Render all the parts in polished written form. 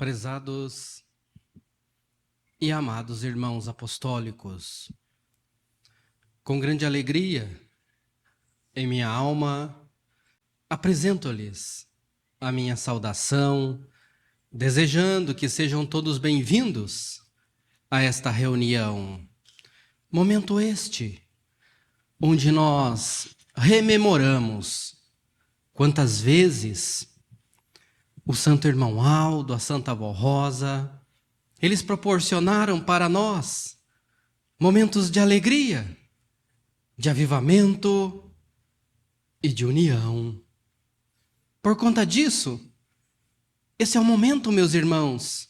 Prezados e amados irmãos apostólicos, com grande alegria em minha alma, apresento-lhes a minha saudação, desejando que sejam todos bem-vindos a esta reunião. Momento este, onde nós rememoramos quantas vezes o Santo Irmão Aldo, a Santa Avó Rosa, eles proporcionaram para nós momentos de alegria, de avivamento e de união. Por conta disso, esse é o momento, meus irmãos,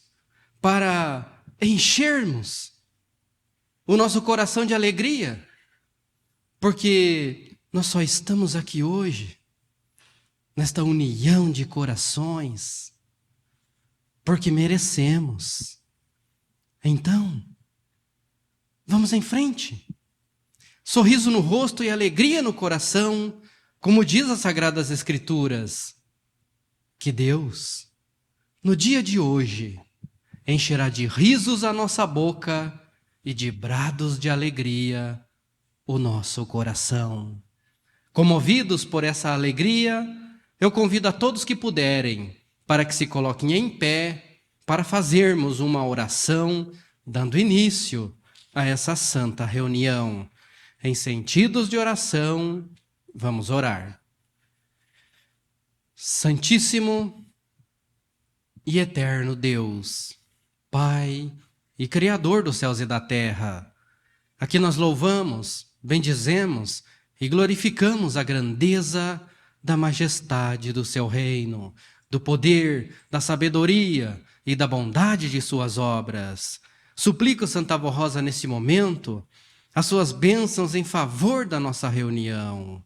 para enchermos o nosso coração de alegria, porque nós só estamos aqui hoje nesta união de corações, porque merecemos. Então, vamos em frente. Sorriso no rosto e alegria no coração, como diz as Sagradas Escrituras. Que Deus, no dia de hoje, encherá de risos a nossa boca e de brados de alegria o nosso coração. Comovidos por essa alegria, eu convido a todos que puderem para que se coloquem em pé para fazermos uma oração dando início a essa santa reunião. Em sentidos de oração, vamos orar. Santíssimo e eterno Deus, Pai e Criador dos céus e da terra, aqui nós louvamos, bendizemos e glorificamos a grandeza da majestade do seu reino, do poder, da sabedoria e da bondade de suas obras. Suplico, Santa Avó Rosa, nesse momento, as suas bênçãos em favor da nossa reunião.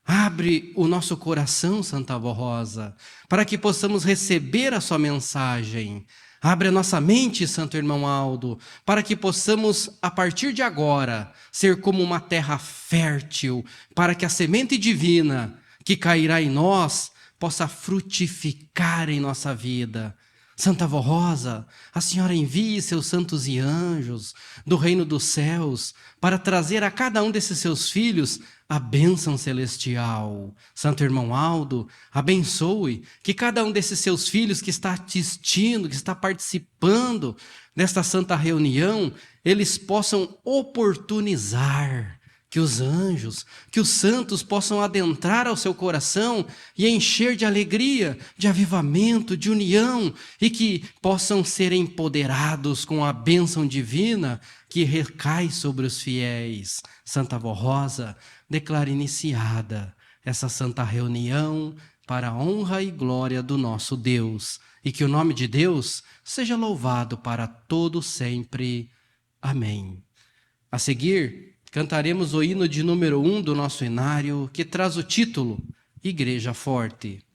Abre o nosso coração, Santa Avó Rosa, para que possamos receber a sua mensagem. Abre a nossa mente, Santo Irmão Aldo, para que possamos, a partir de agora, ser como uma terra fértil, para que a semente divina que cairá em nós possa frutificar em nossa vida. Santa Avó Rosa, a senhora envie seus santos e anjos do reino dos céus para trazer a cada um desses seus filhos a bênção celestial. Santo Irmão Aldo, abençoe que cada um desses seus filhos que está assistindo, que está participando desta santa reunião, eles possam oportunizar que os anjos, que os santos possam adentrar ao seu coração e encher de alegria, de avivamento, de união, e que possam ser empoderados com a bênção divina que recai sobre os fiéis. Santa Avó Rosa, declara iniciada essa santa reunião para a honra e glória do nosso Deus, e que o nome de Deus seja louvado para todo sempre. Amém. A seguir, cantaremos o hino de número 1 do nosso inário, que traz o título Igreja Forte.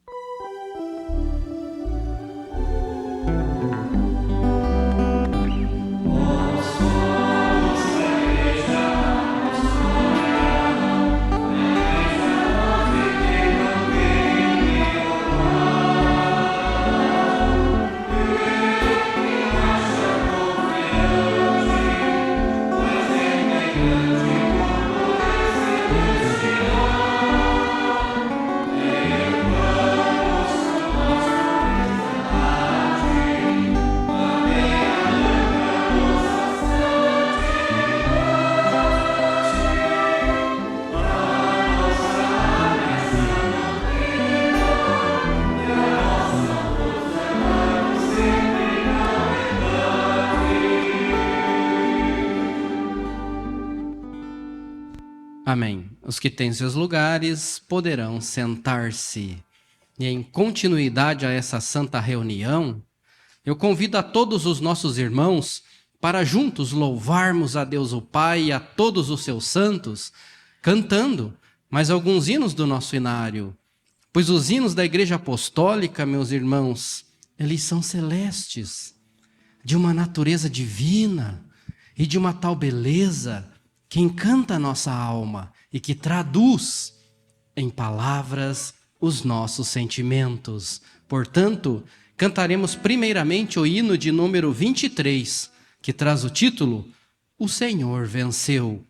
Amém. Os que têm seus lugares poderão sentar-se. E em continuidade a essa santa reunião, eu convido a todos os nossos irmãos para juntos louvarmos a Deus o Pai e a todos os seus santos, cantando mais alguns hinos do nosso inário. Pois os hinos da Igreja Apostólica, meus irmãos, eles são celestes, de uma natureza divina e de uma tal beleza que encanta a nossa alma e que traduz em palavras os nossos sentimentos. Portanto, cantaremos primeiramente o hino de número 23, que traz o título O Senhor Venceu.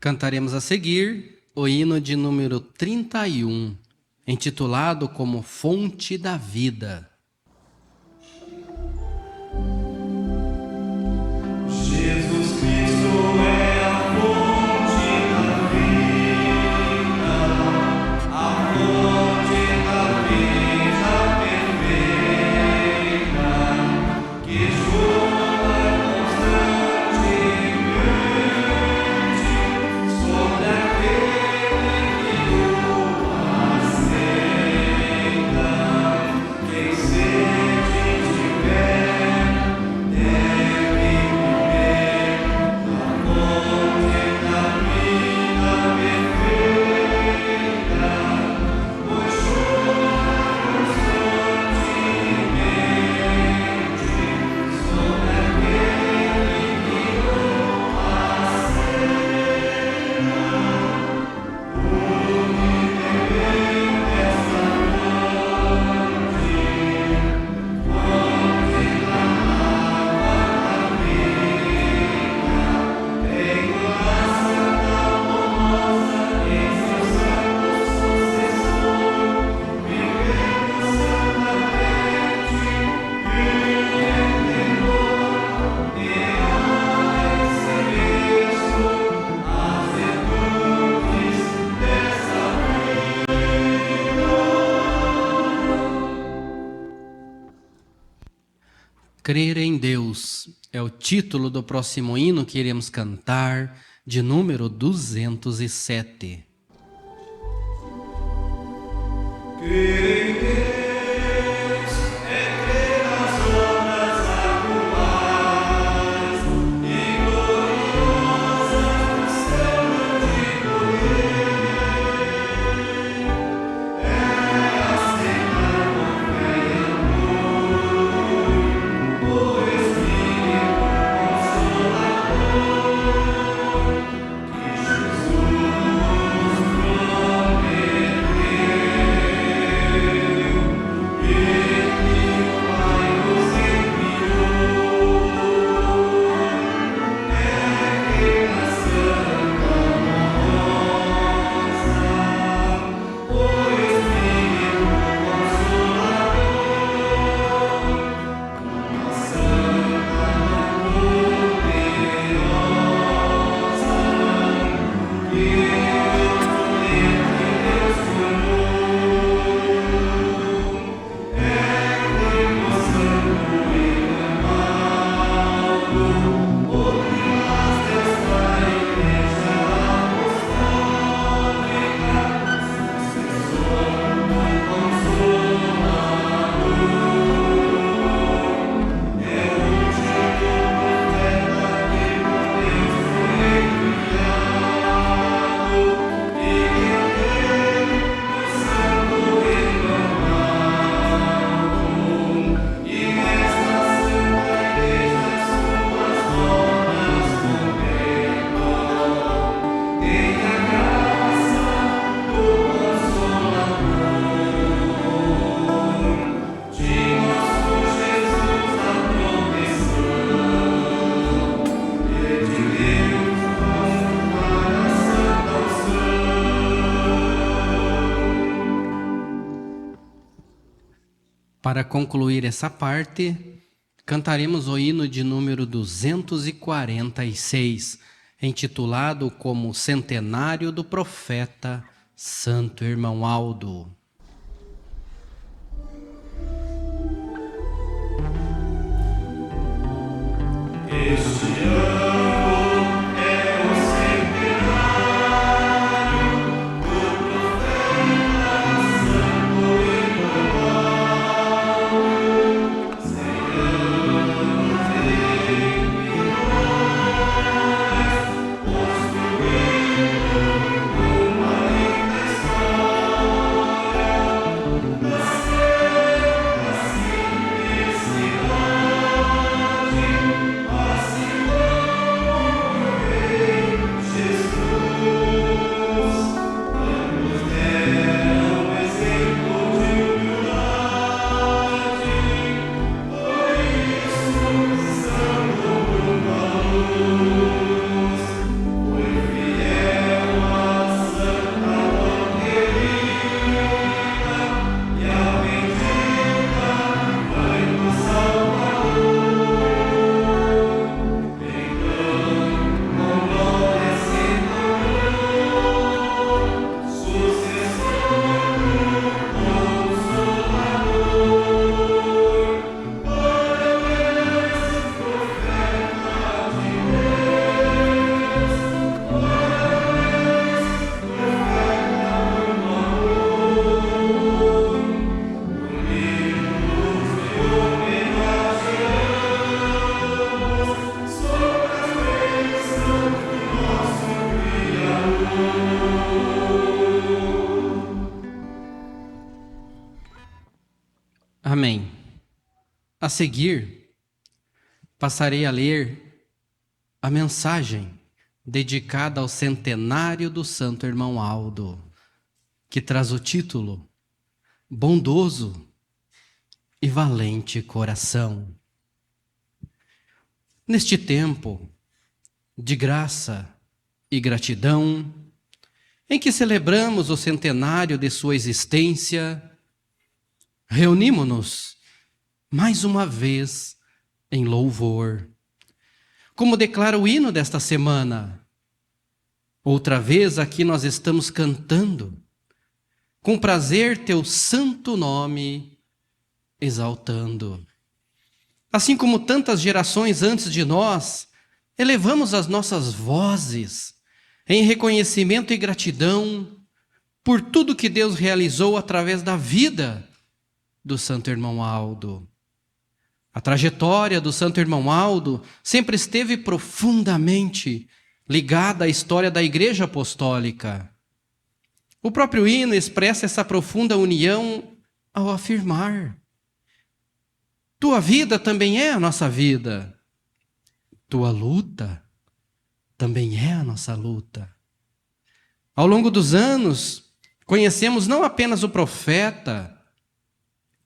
Cantaremos a seguir o hino de número 31, intitulado como Fonte da Vida. Jesus Cristo é a fonte da vida, a fonte da vida perfeita, que jorra constantemente sobre aquele que o aceita. Quem sede tiver, deve beber da fonte da vida perfeita, pois jorra constantemente sobre aquele que o aceita. Crer em Deus é o título do próximo hino que iremos cantar, de número 207. Crer em Deus é crer nas obras atuais e gloriosas do seu grande poder. É aceitar com fé e amor o Espírito Consolador que Jesus prometeu. Para concluir essa parte, cantaremos o hino de número 246, intitulado como Centenário do Profeta Santo Irmão Aldo. Este ano é o centenário do profeta Santo Irmão Aldo. 100 anos em que nós construímos uma linda história da santa simplicidade. Assim como o Rei Jesus, ambos deram exemplo de humildade. Por isso, Santo Bruno Luz foi fiel à santa doutrina e à bendita Mãe do Salvador. Amém. A seguir, passarei a ler a mensagem dedicada ao centenário do Santo Irmão Aldo, que traz o título Bondoso e Valente Coração. Neste tempo de graça e gratidão, em que celebramos o centenário de sua existência, reunimo-nos mais uma vez em louvor. Como declara o hino desta semana, outra vez aqui nós estamos cantando, com prazer teu santo nome exaltando. Assim como tantas gerações antes de nós, elevamos as nossas vozes em reconhecimento e gratidão por tudo que Deus realizou através da vida do Santo Irmão Aldo. A trajetória do Santo Irmão Aldo sempre esteve profundamente ligada à história da Igreja Apostólica. O próprio hino expressa essa profunda união ao afirmar: tua vida também é a nossa vida, tua luta também é a nossa luta. Ao longo dos anos, conhecemos não apenas o profeta,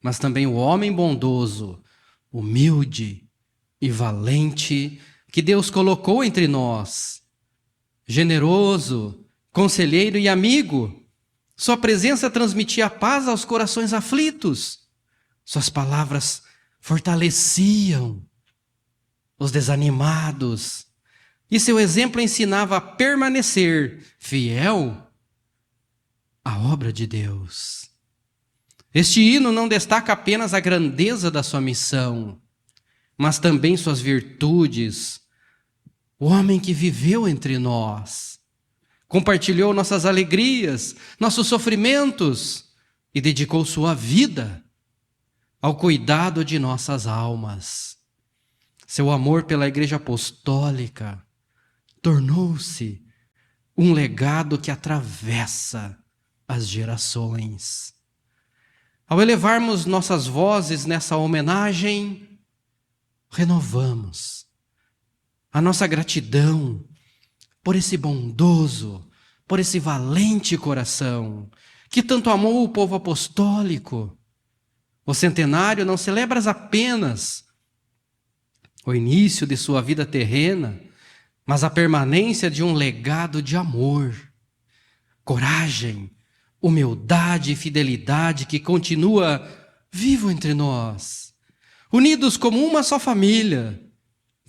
mas também o homem bondoso, humilde e valente que Deus colocou entre nós. Generoso, conselheiro e amigo, sua presença transmitia paz aos corações aflitos. Suas palavras fortaleciam os desanimados. E seu exemplo ensinava a permanecer fiel à obra de Deus. Este hino não destaca apenas a grandeza da sua missão, mas também suas virtudes. O homem que viveu entre nós, compartilhou nossas alegrias, nossos sofrimentos e dedicou sua vida ao cuidado de nossas almas. Seu amor pela Igreja Apostólica tornou-se um legado que atravessa as gerações. Ao elevarmos nossas vozes nessa homenagem, renovamos a nossa gratidão por esse bondoso, por esse valente coração que tanto amou o povo apostólico. O centenário não celebra apenas o início de sua vida terrena, mas a permanência de um legado de amor, coragem, humildade e fidelidade que continua vivo entre nós, unidos como uma só família,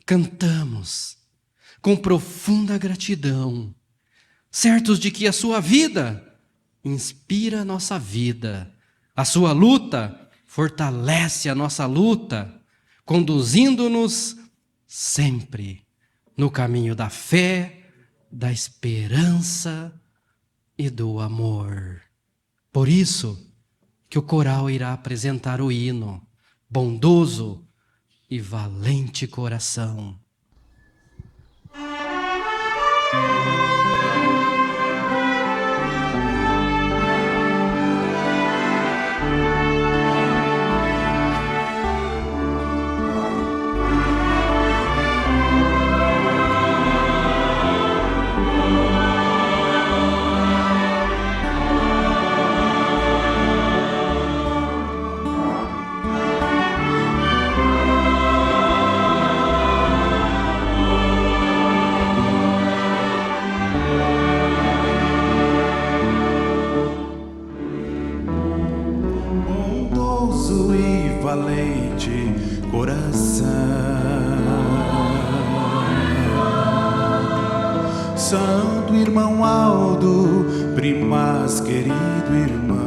cantamos com profunda gratidão, certos de que a sua vida inspira a nossa vida, a sua luta fortalece a nossa luta, conduzindo-nos sempre no caminho da fé, da esperança e do amor. Por isso que o coral irá apresentar o hino Bondoso e Valente Coração. Bondoso e valente coração, Santo irmão Aldo, primaz querido irmão,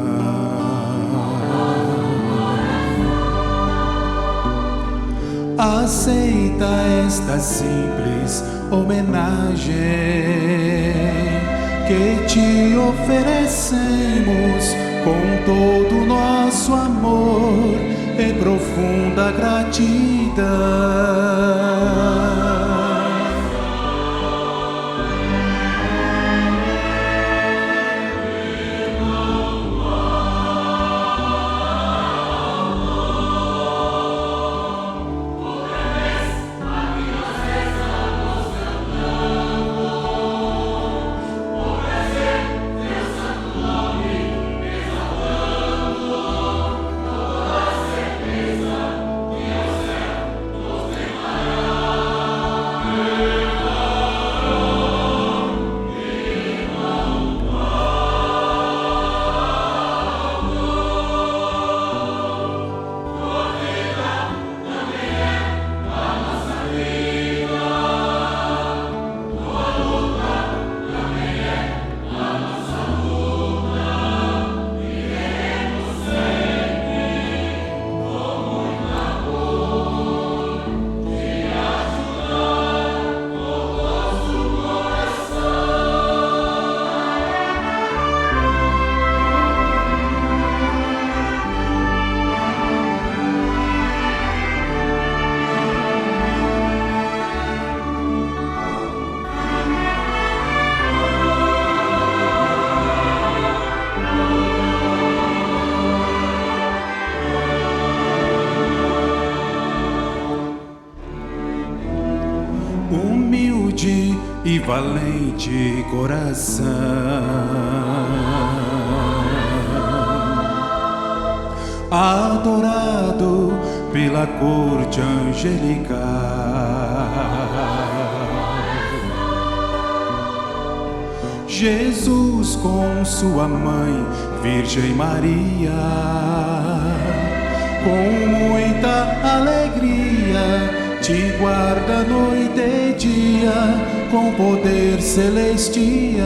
aceita esta simples homenagem que te oferecemos com todo o nosso amor e profunda gratidão. Humilde e valente coração, adorado pela corte angelical, Jesus com sua mãe, Virgem Maria, com muita alegria te guarda noite e dia com poder celestial.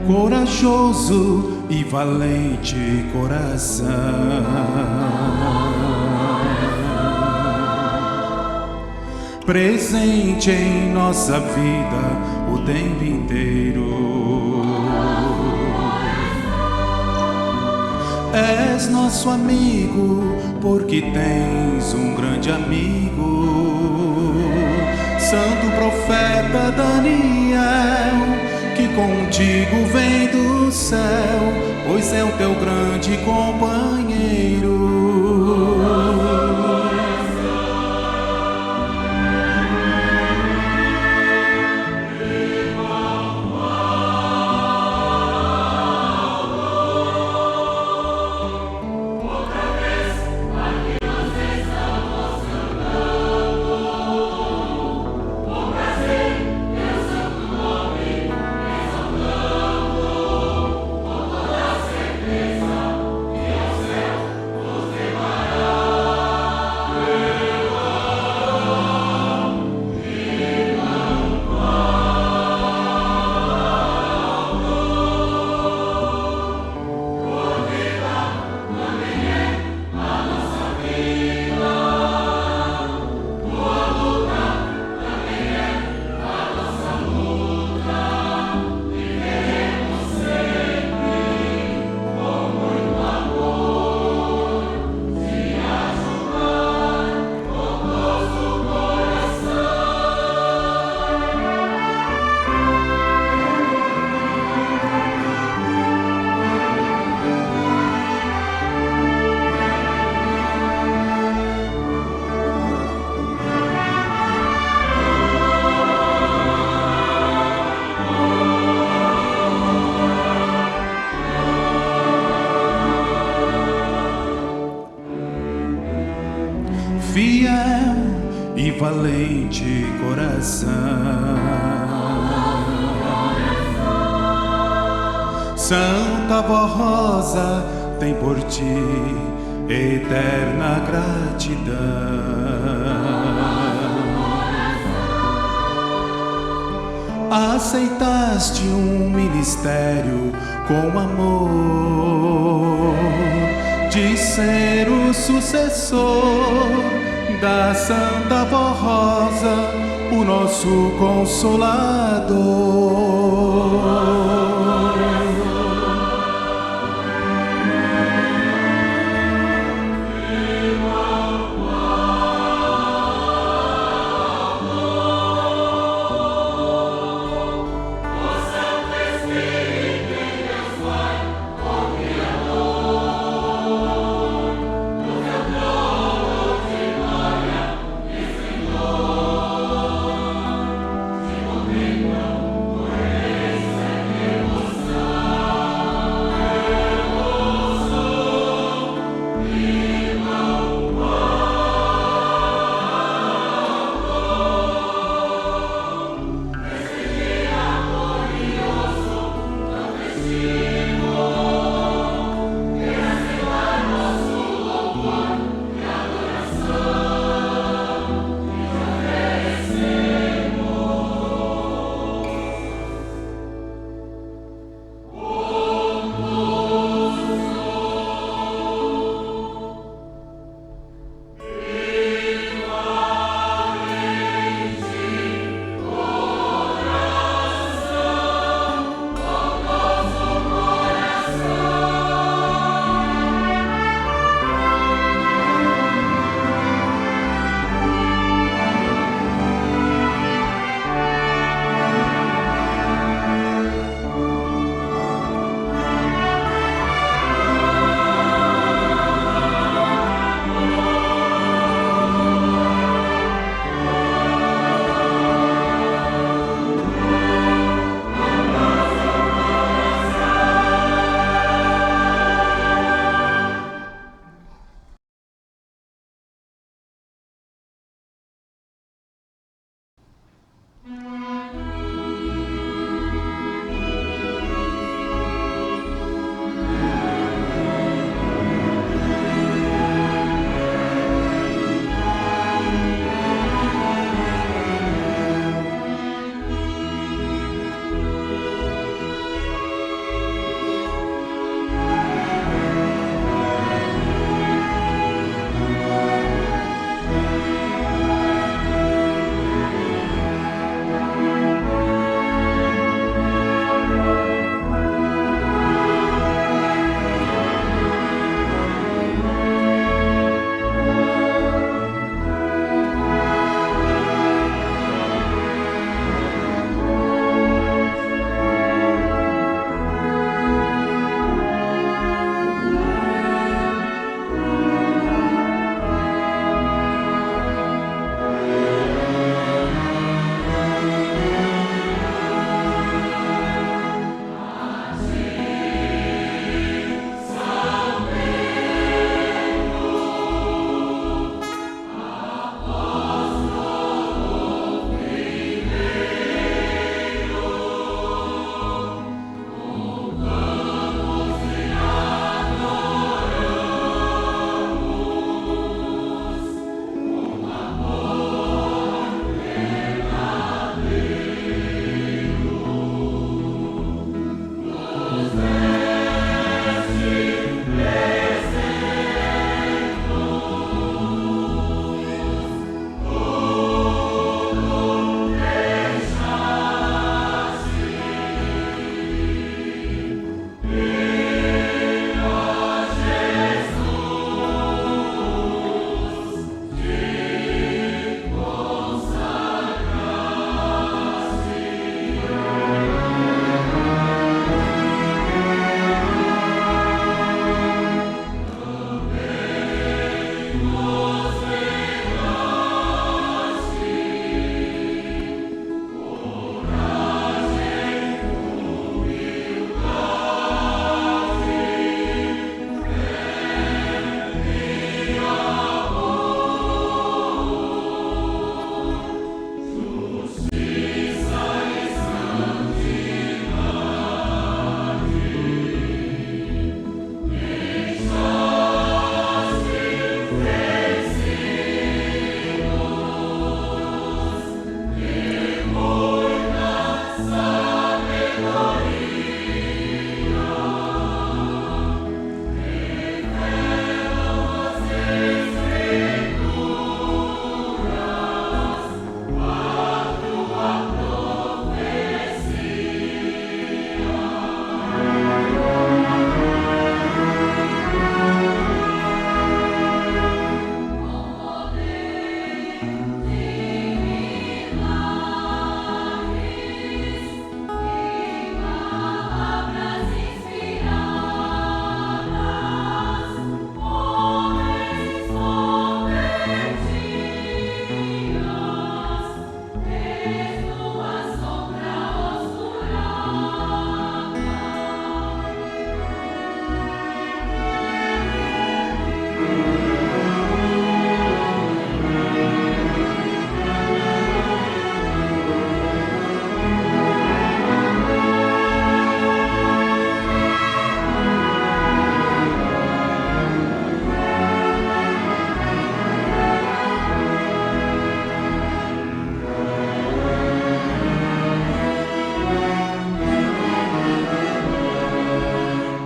corajoso e valente coração, presente em nossa vida o tempo inteiro. És nosso amigo, porque tens um grande amigo, Santo Profeta Daniel, que contigo vem do céu, pois é o teu grande companheiro. Fiel e valente coração, Santa Vó Rosa tem por ti eterna gratidão. Aceitaste um ministério com amor, de ser o sucessor da Santa Vó Rosa, o nosso Consolador.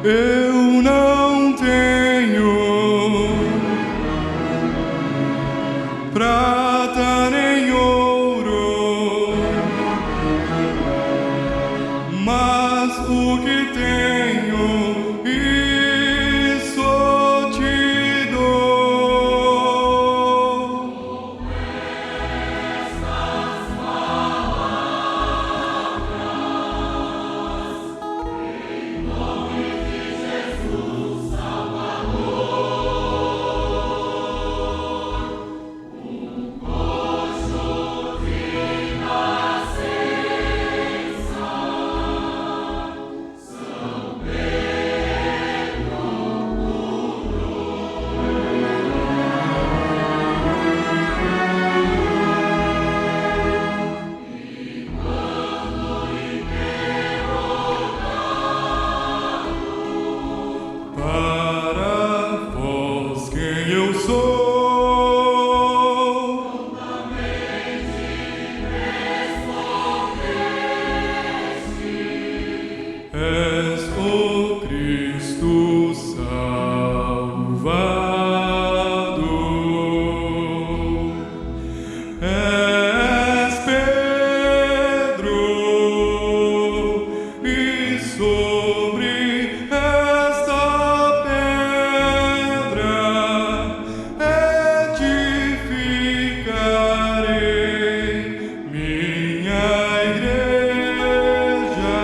eu não tenho prata nem ouro, mas o que tenho, isso te dou. Para vós quem eu sou, és o Cristo Salvador, és Pedro, e sobre esta pedra edificarei minha igreja,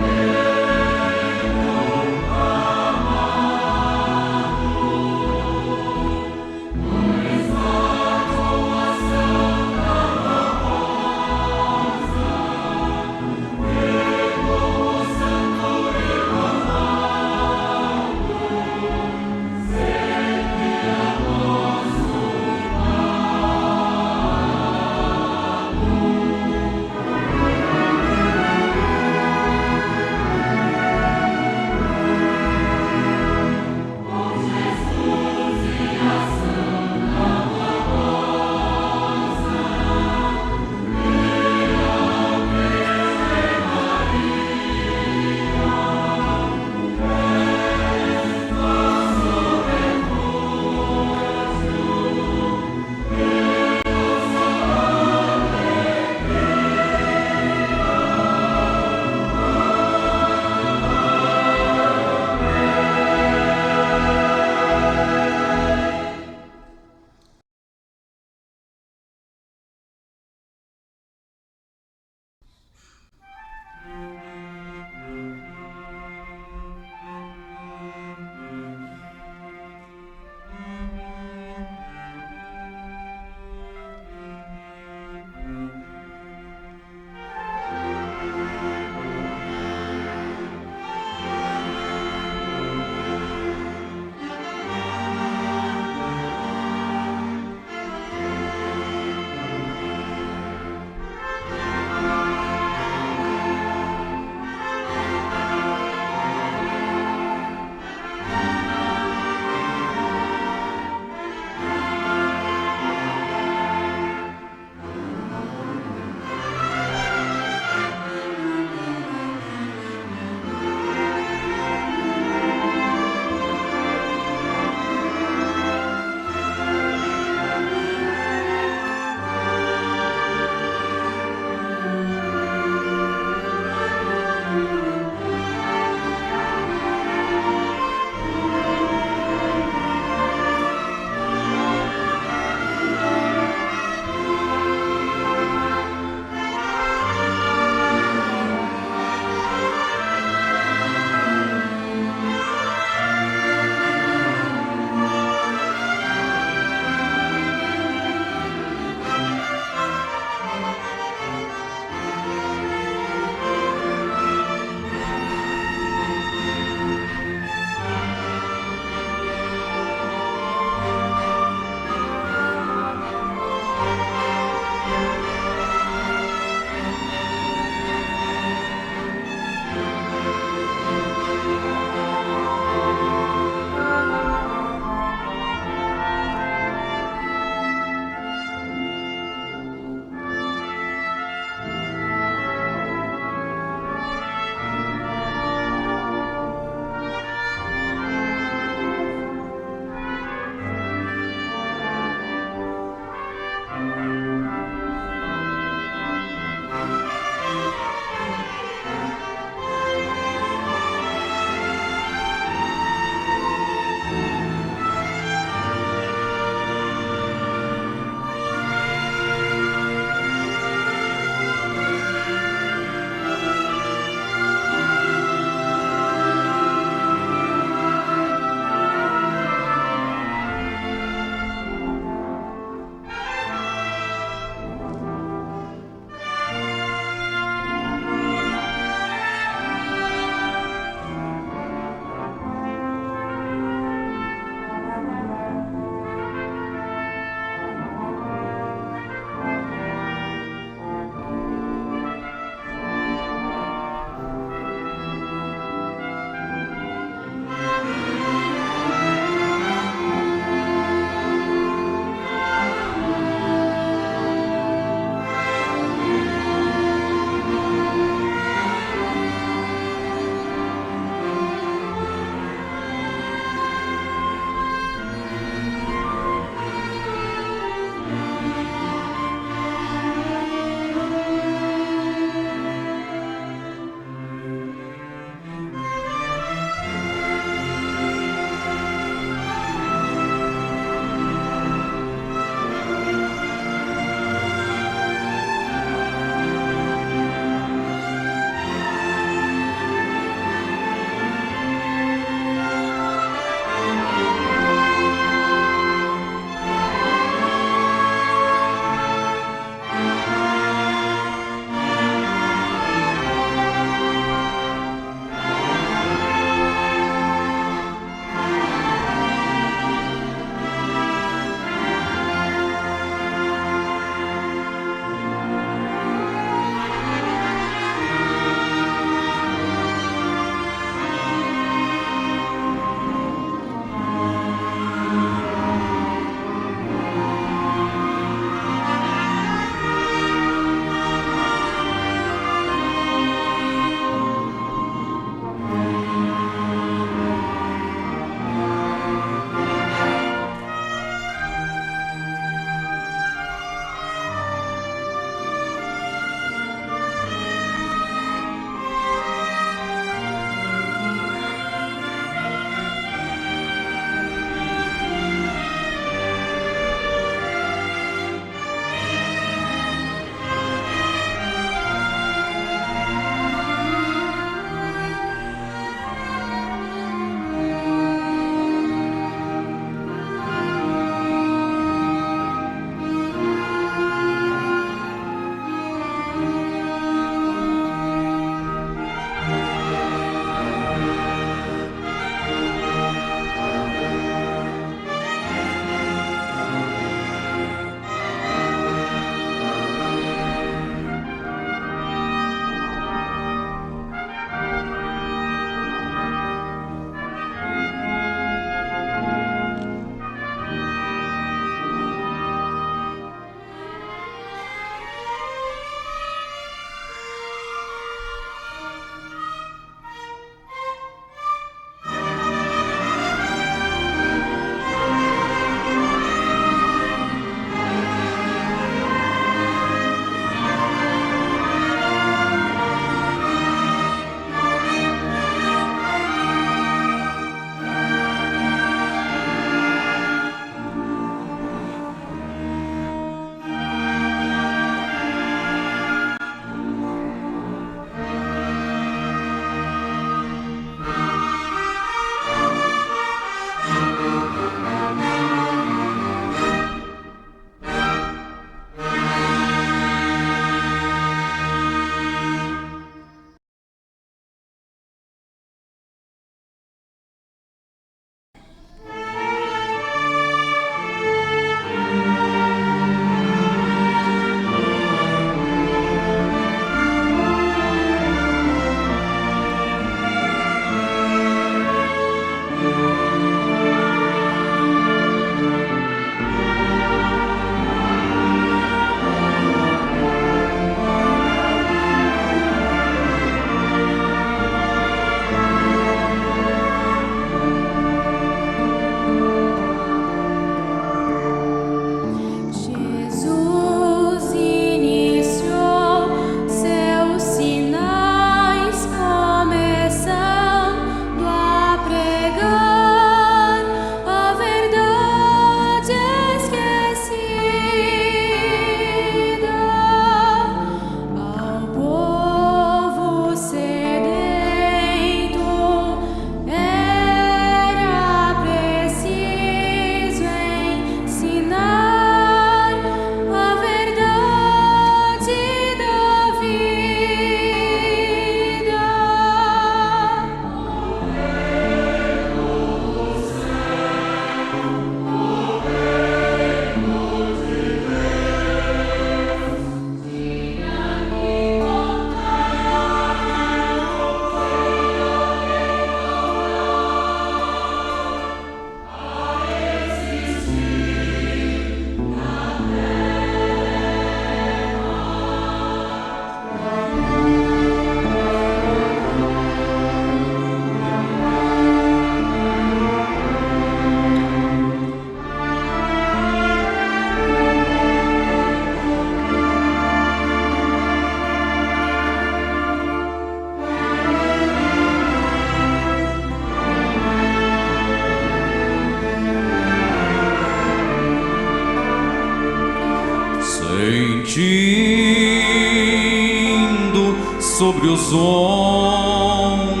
os ombros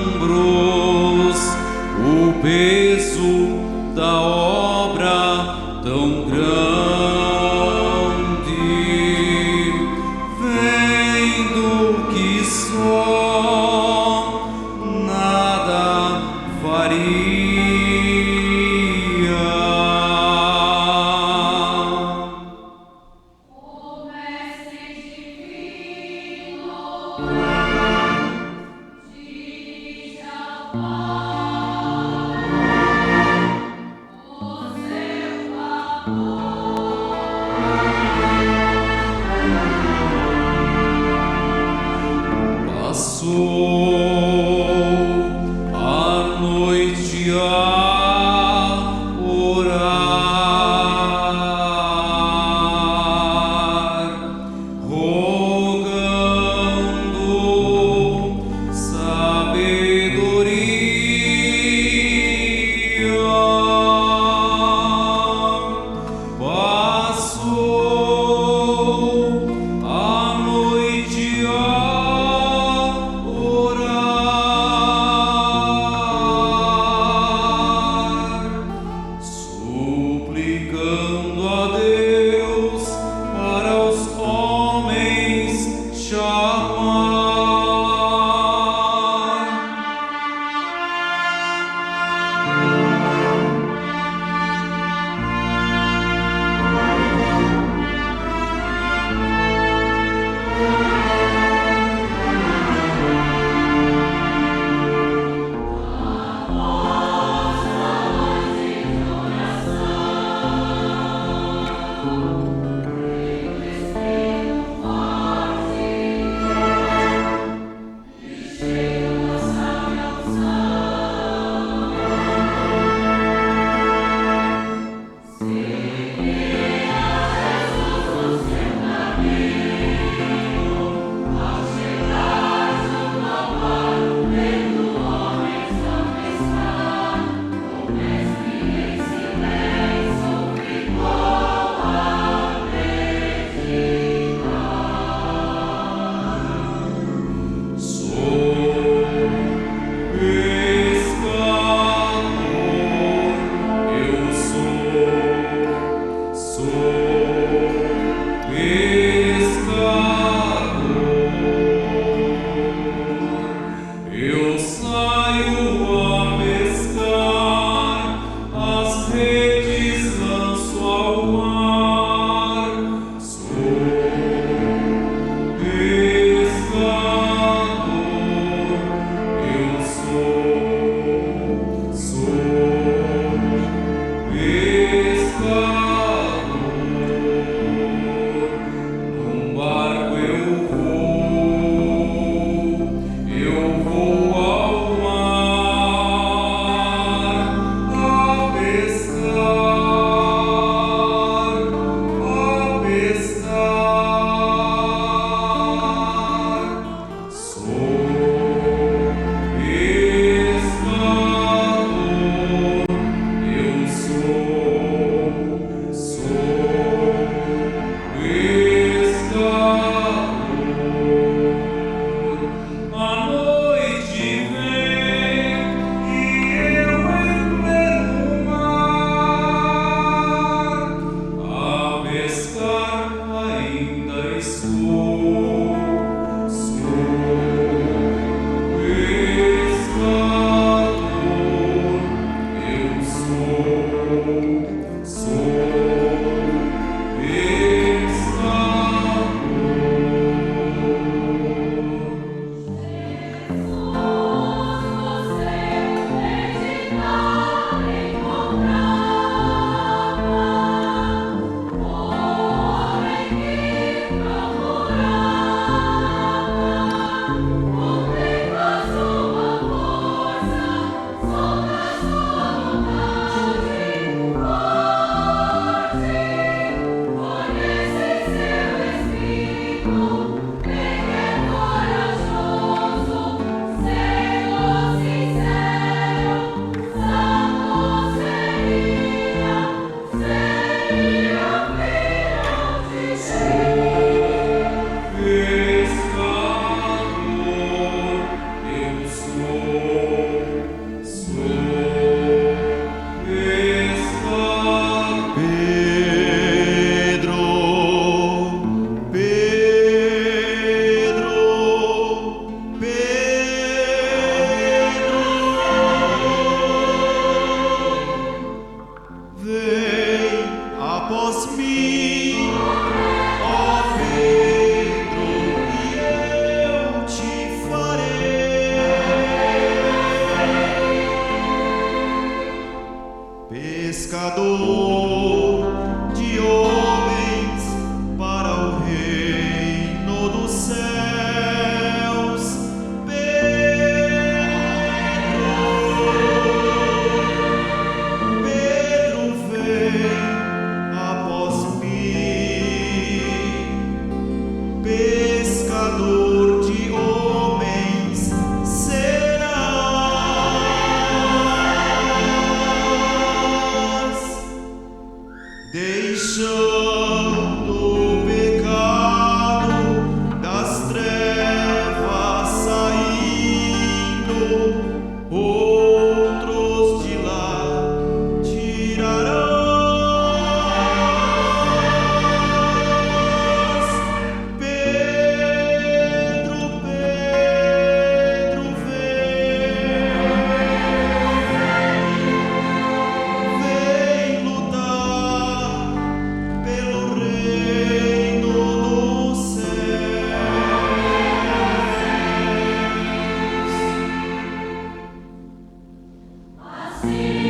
o peso da obra tão grande, vendo que só nada faria. Passou a noite a orar, rogando sabedoria. Passou a noite a suplicando a Deus para os homens chamar. Eu saio a pescar, as redes lanço ao mar. Sou pescador, eu sou pescador. Num barco eu vou ao mar. Assim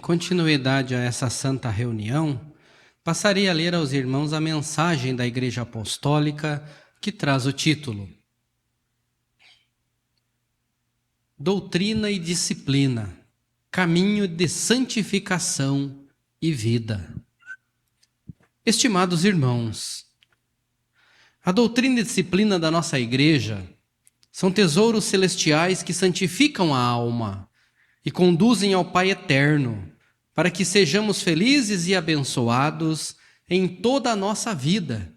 continuidade a essa santa reunião, passarei a ler aos irmãos a mensagem da Igreja Apostólica que traz o título Doutrina e Disciplina, Caminho de Santificação e Vida. Estimados irmãos, a doutrina e disciplina da nossa Igreja são tesouros celestiais que santificam a alma e conduzem ao Pai Eterno, para que sejamos felizes e abençoados em toda a nossa vida.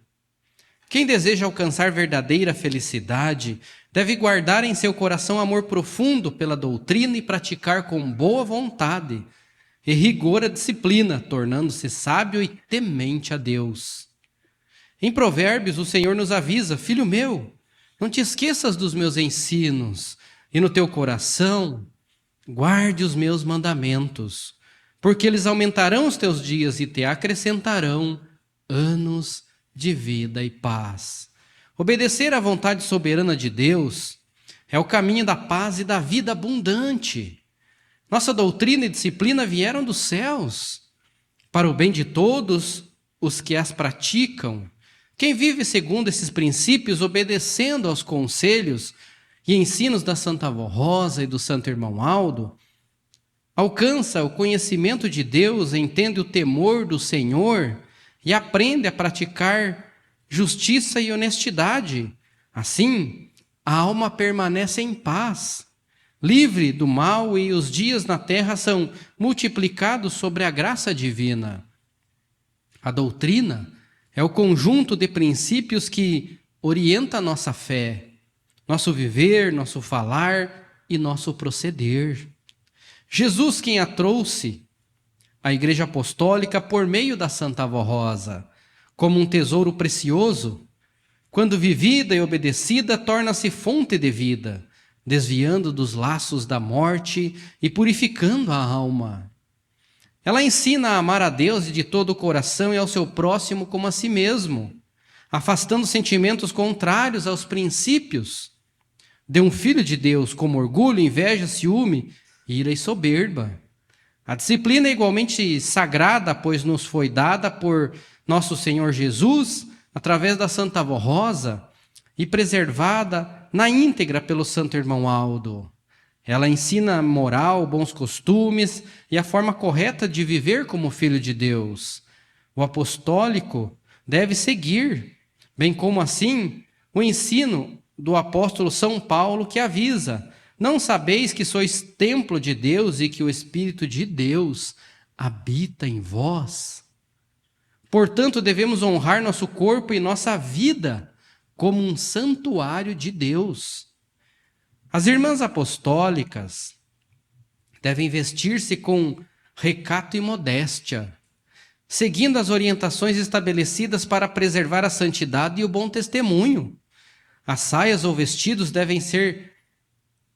Quem deseja alcançar verdadeira felicidade deve guardar em seu coração amor profundo pela doutrina e praticar com boa vontade e rigor a disciplina, tornando-se sábio e temente a Deus. Em Provérbios, o Senhor nos avisa: filho meu, não te esqueças dos meus ensinos, e no teu coração guarde os meus mandamentos, porque eles aumentarão os teus dias e te acrescentarão anos de vida e paz. Obedecer à vontade soberana de Deus é o caminho da paz e da vida abundante. Nossa doutrina e disciplina vieram dos céus, para o bem de todos os que as praticam. Quem vive segundo esses princípios, obedecendo aos conselhos e ensinos da Santa Avó Rosa e do Santo Irmão Aldo, alcança o conhecimento de Deus, entende o temor do Senhor e aprende a praticar justiça e honestidade. Assim, a alma permanece em paz, livre do mal, e os dias na terra são multiplicados sobre a graça divina. A doutrina é o conjunto de princípios que orienta a nossa fé, nosso viver, nosso falar e nosso proceder. Jesus quem a trouxe, a Igreja Apostólica, por meio da Santa Avó Rosa, como um tesouro precioso, quando vivida e obedecida, torna-se fonte de vida, desviando dos laços da morte e purificando a alma. Ela ensina a amar a Deus de todo o coração e ao seu próximo como a si mesmo, afastando sentimentos contrários aos princípios de um filho de Deus, como orgulho, inveja, ciúme, ira e soberba. A disciplina é igualmente sagrada, pois nos foi dada por nosso Senhor Jesus, através da Santa Avó Rosa, e preservada na íntegra pelo Santo Irmão Aldo. Ela ensina moral, bons costumes e a forma correta de viver como filho de Deus. O apostólico deve seguir, bem como assim o ensino do apóstolo São Paulo, que avisa: não sabeis que sois templo de Deus e que o Espírito de Deus habita em vós? Portanto, devemos honrar nosso corpo e nossa vida como um santuário de Deus. As irmãs apostólicas devem vestir-se com recato e modéstia, seguindo as orientações estabelecidas para preservar a santidade e o bom testemunho. As saias ou vestidos devem ser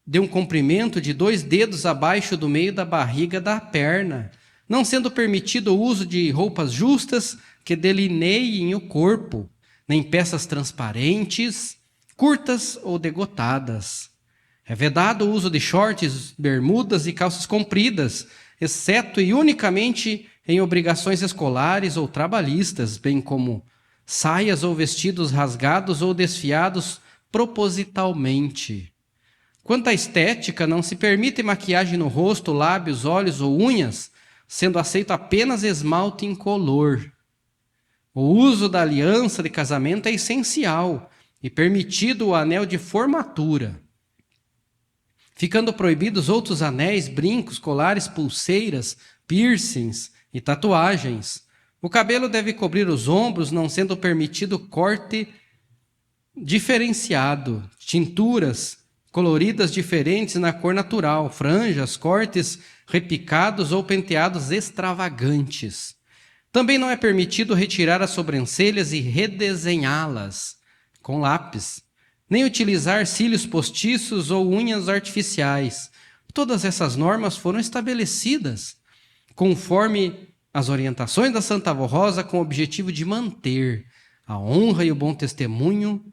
de um comprimento de 2 dedos abaixo do meio da barriga da perna, não sendo permitido o uso de roupas justas que delineiem o corpo, nem peças transparentes, curtas ou degotadas. É vedado o uso de shorts, bermudas e calças compridas, exceto e unicamente em obrigações escolares ou trabalhistas, bem como saias ou vestidos rasgados ou desfiados propositalmente. Quanto à estética, não se permite maquiagem no rosto, lábios, olhos ou unhas, sendo aceito apenas esmalte incolor. O uso da aliança de casamento é essencial e permitido o anel de formatura, ficando proibidos outros anéis, brincos, colares, pulseiras, piercings e tatuagens. O cabelo deve cobrir os ombros, não sendo permitido corte diferenciado, tinturas coloridas diferentes na cor natural, franjas, cortes repicados ou penteados extravagantes. Também não é permitido retirar as sobrancelhas e redesenhá-las com lápis, nem utilizar cílios postiços ou unhas artificiais. Todas essas normas foram estabelecidas conforme as orientações da Santa Avó Rosa, com o objetivo de manter a honra e o bom testemunho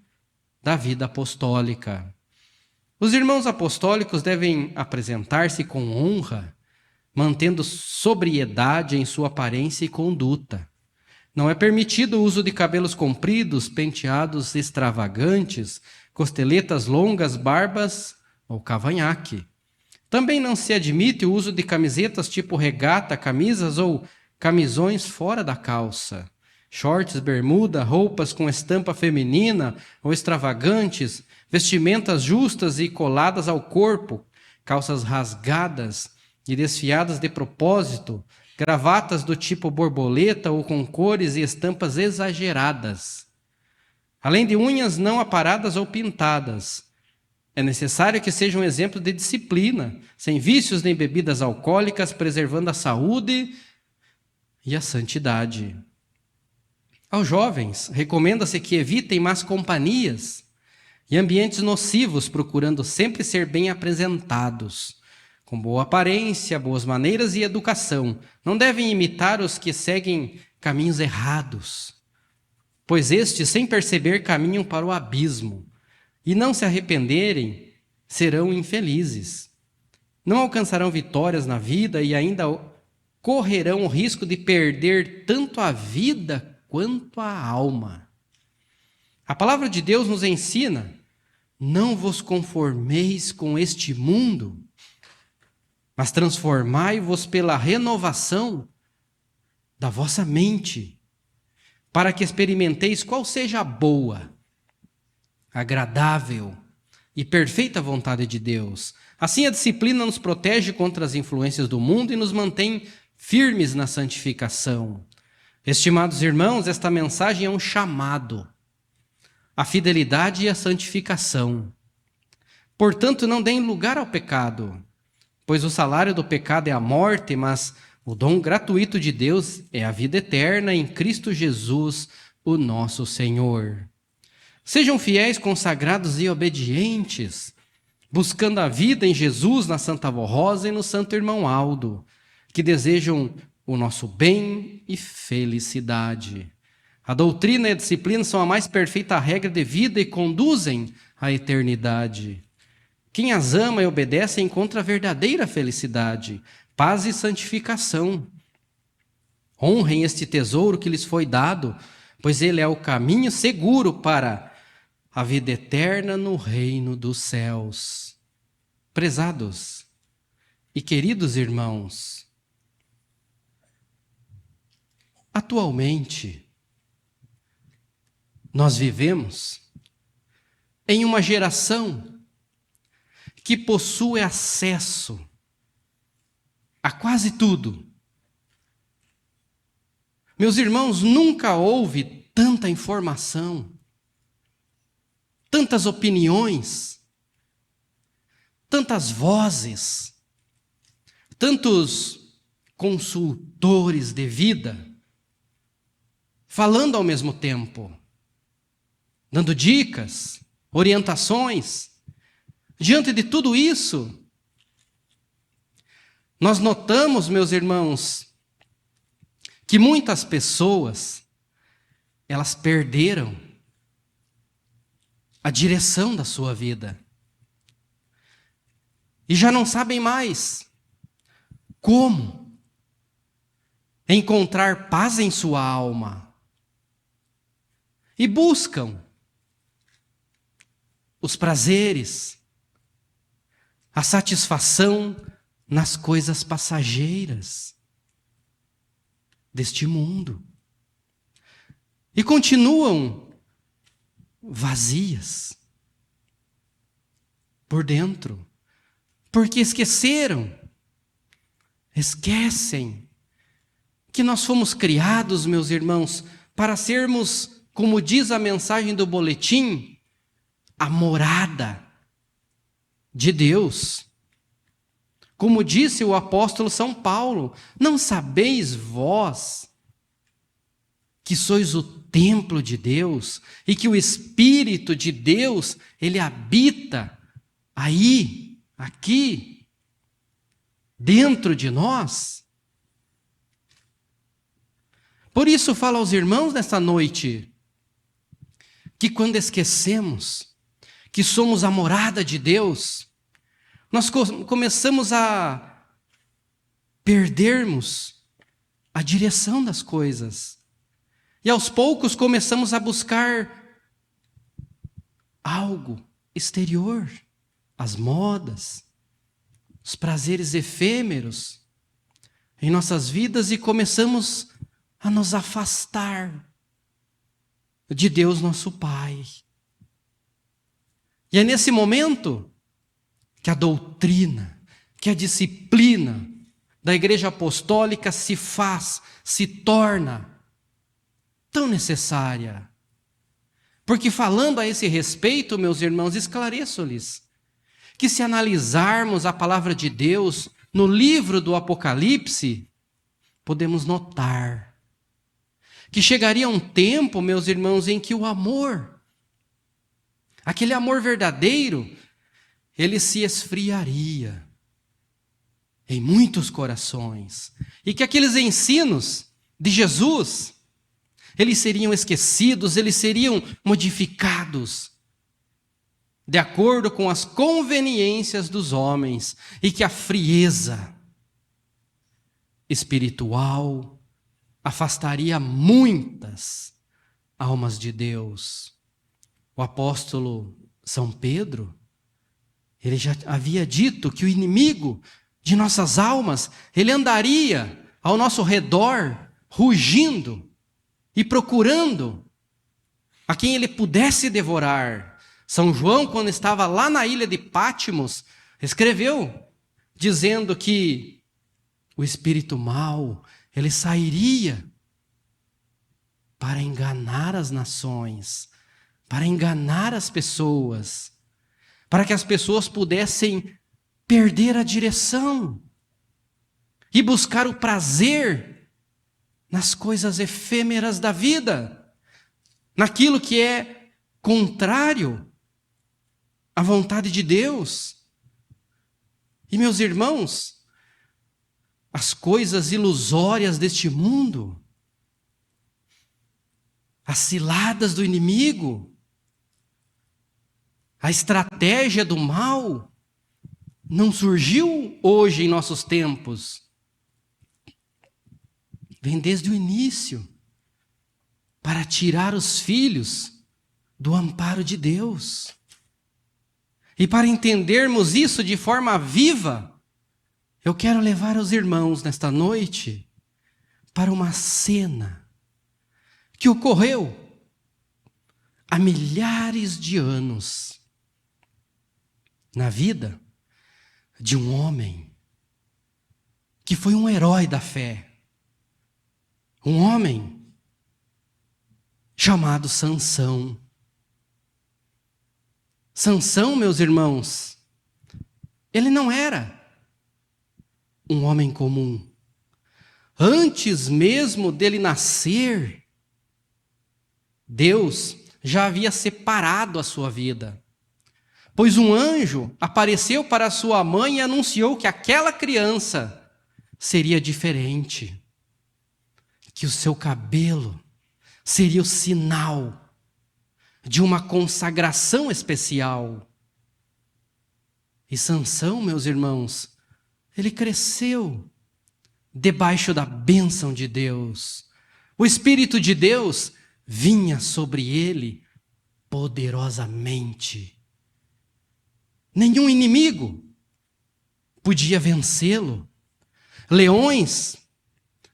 da vida apostólica. Os irmãos apostólicos devem apresentar-se com honra, mantendo sobriedade em sua aparência e conduta. Não é permitido o uso de cabelos compridos, penteados extravagantes, costeletas longas, barbas ou cavanhaque. Também não se admite o uso de camisetas tipo regata, camisas ou camisões fora da calça. Shorts, bermuda, roupas com estampa feminina ou extravagantes, vestimentas justas e coladas ao corpo, calças rasgadas e desfiadas de propósito, gravatas do tipo borboleta ou com cores e estampas exageradas. Além de unhas não aparadas ou pintadas. É necessário que seja um exemplo de disciplina, sem vícios nem bebidas alcoólicas, preservando a saúde e a santidade. Aos jovens, recomenda-se que evitem más companhias e ambientes nocivos, procurando sempre ser bem apresentados, com boa aparência, boas maneiras e educação. Não devem imitar os que seguem caminhos errados, pois estes, sem perceber, caminham para o abismo, e não se arrependerem, serão infelizes. Não alcançarão vitórias na vida e ainda correrão o risco de perder tanto a vida quanto a alma. A palavra de Deus nos ensina: não vos conformeis com este mundo, mas transformai-vos pela renovação da vossa mente, para que experimenteis qual seja a boa, agradável e perfeita vontade de Deus. Assim, a disciplina nos protege contra as influências do mundo e nos mantém firmes na santificação. Estimados irmãos, esta mensagem é um chamado à fidelidade e à santificação. Portanto, não deem lugar ao pecado, pois o salário do pecado é a morte, mas o dom gratuito de Deus é a vida eterna em Cristo Jesus, o nosso Senhor. Sejam fiéis, consagrados e obedientes, buscando a vida em Jesus, na Santa Avó Rosa e no Santo Irmão Aldo, que desejam o nosso bem e felicidade. A doutrina e a disciplina são a mais perfeita regra de vida e conduzem à eternidade. Quem as ama e obedece encontra a verdadeira felicidade, paz e santificação. Honrem este tesouro que lhes foi dado, pois ele é o caminho seguro para a vida eterna no reino dos céus. Prezados e queridos irmãos, atualmente nós vivemos em uma geração que possui acesso a quase tudo. Meus irmãos, nunca houve tanta informação, tantas opiniões, tantas vozes, tantos consultores de vida, falando ao mesmo tempo, dando dicas, orientações. Diante de tudo isso, nós notamos, meus irmãos, que muitas pessoas, elas perderam a direção da sua vida. E já não sabem mais como encontrar paz em sua alma. E buscam os prazeres, a satisfação nas coisas passageiras deste mundo. E continuam vazias por dentro, porque esquecem que nós fomos criados, meus irmãos, para sermos, como diz a mensagem do boletim, a morada de Deus. Como disse o apóstolo São Paulo: não sabeis vós que sois o templo de Deus e que o Espírito de Deus, ele habita aí, aqui, dentro de nós? Por isso falo aos irmãos nesta noite, que quando esquecemos que somos a morada de Deus, nós começamos a perdermos a direção das coisas. E aos poucos começamos a buscar algo exterior, as modas, os prazeres efêmeros em nossas vidas, e começamos a nos afastar de Deus nosso Pai. E é nesse momento que a doutrina, que a disciplina da Igreja Apostólica se torna tão necessária. Porque falando a esse respeito, meus irmãos, esclareço-lhes que se analisarmos a palavra de Deus no livro do Apocalipse, podemos notar que chegaria um tempo, meus irmãos, em que o amor, aquele amor verdadeiro, ele se esfriaria em muitos corações. E que aqueles ensinos de Jesus, eles seriam esquecidos, eles seriam modificados de acordo com as conveniências dos homens, e que a frieza espiritual afastaria muitas almas de Deus. O apóstolo São Pedro, ele já havia dito que o inimigo de nossas almas, ele andaria ao nosso redor, rugindo e procurando a quem ele pudesse devorar. São João, quando estava lá na ilha de Pátimos, escreveu, dizendo que o espírito mau, ele sairia para enganar as nações, para enganar as pessoas, para que as pessoas pudessem perder a direção e buscar o prazer nas coisas efêmeras da vida, naquilo que é contrário à vontade de Deus. E, meus irmãos, as coisas ilusórias deste mundo, as ciladas do inimigo, a estratégia do mal, não surgiu hoje em nossos tempos. Vem desde o início, para tirar os filhos do amparo de Deus. E para entendermos isso de forma viva, eu quero levar os irmãos nesta noite para uma cena que ocorreu há milhares de anos na vida de um homem que foi um herói da fé, um homem chamado Sansão. Sansão, meus irmãos, ele não era um homem comum. Antes mesmo dele nascer, Deus já havia separado a sua vida, pois um anjo apareceu para sua mãe e anunciou que aquela criança seria diferente, que o seu cabelo seria o sinal de uma consagração especial. E Sansão, meus irmãos, ele cresceu debaixo da bênção de Deus. O Espírito de Deus vinha sobre ele poderosamente. Nenhum inimigo podia vencê-lo. Leões,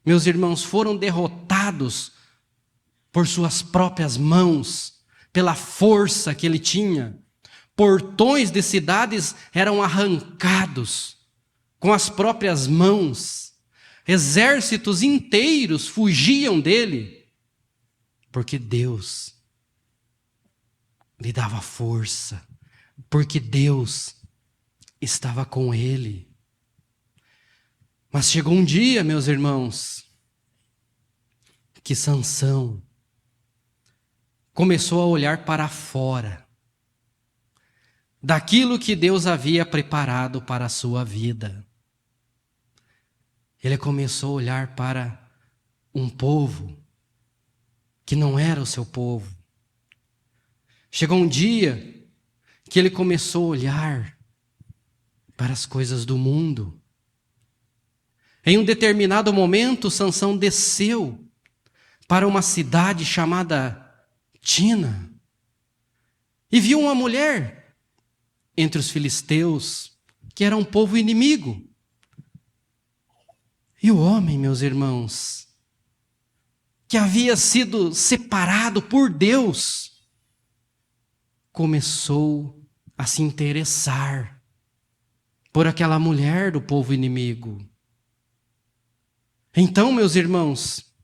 meus irmãos, foram derrotados por suas próprias mãos, pela força que ele tinha. Portões de cidades eram arrancados com as próprias mãos. Exércitos inteiros fugiam dele, porque Deus lhe dava força, porque Deus estava com ele. Mas chegou um dia, meus irmãos, que Sansão começou a olhar para fora daquilo que Deus havia preparado para a sua vida. Ele começou a olhar para um povo que não era o seu povo. Chegou um dia que ele começou a olhar para as coisas do mundo. Em um determinado momento, Sansão desceu para uma cidade chamada Tina e viu uma mulher entre os filisteus, que era um povo inimigo. E o homem, meus irmãos, que havia sido separado por Deus, começou a se interessar por aquela mulher do povo inimigo. Então, meus irmãos,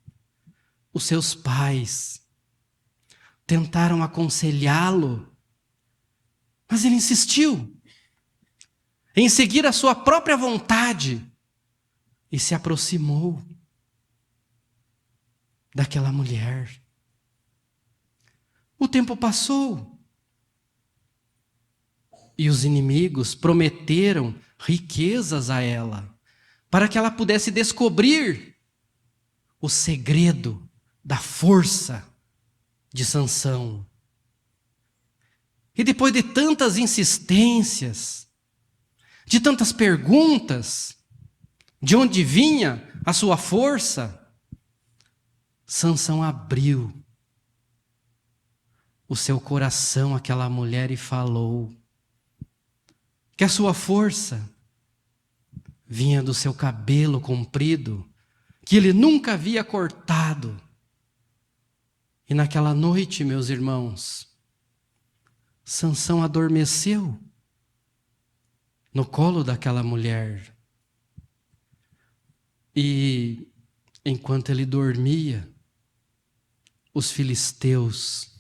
os seus pais tentaram aconselhá-lo, mas ele insistiu em seguir a sua própria vontade e se aproximou daquela mulher. O tempo passou e os inimigos prometeram riquezas a ela, para que ela pudesse descobrir o segredo da força de Sansão. E depois de tantas insistências, de tantas perguntas, de onde vinha a sua força, Sansão abriu o seu coração àquela mulher e falou que a sua força vinha do seu cabelo comprido, que ele nunca havia cortado. E naquela noite, meus irmãos, Sansão adormeceu no colo daquela mulher. E enquanto ele dormia, os filisteus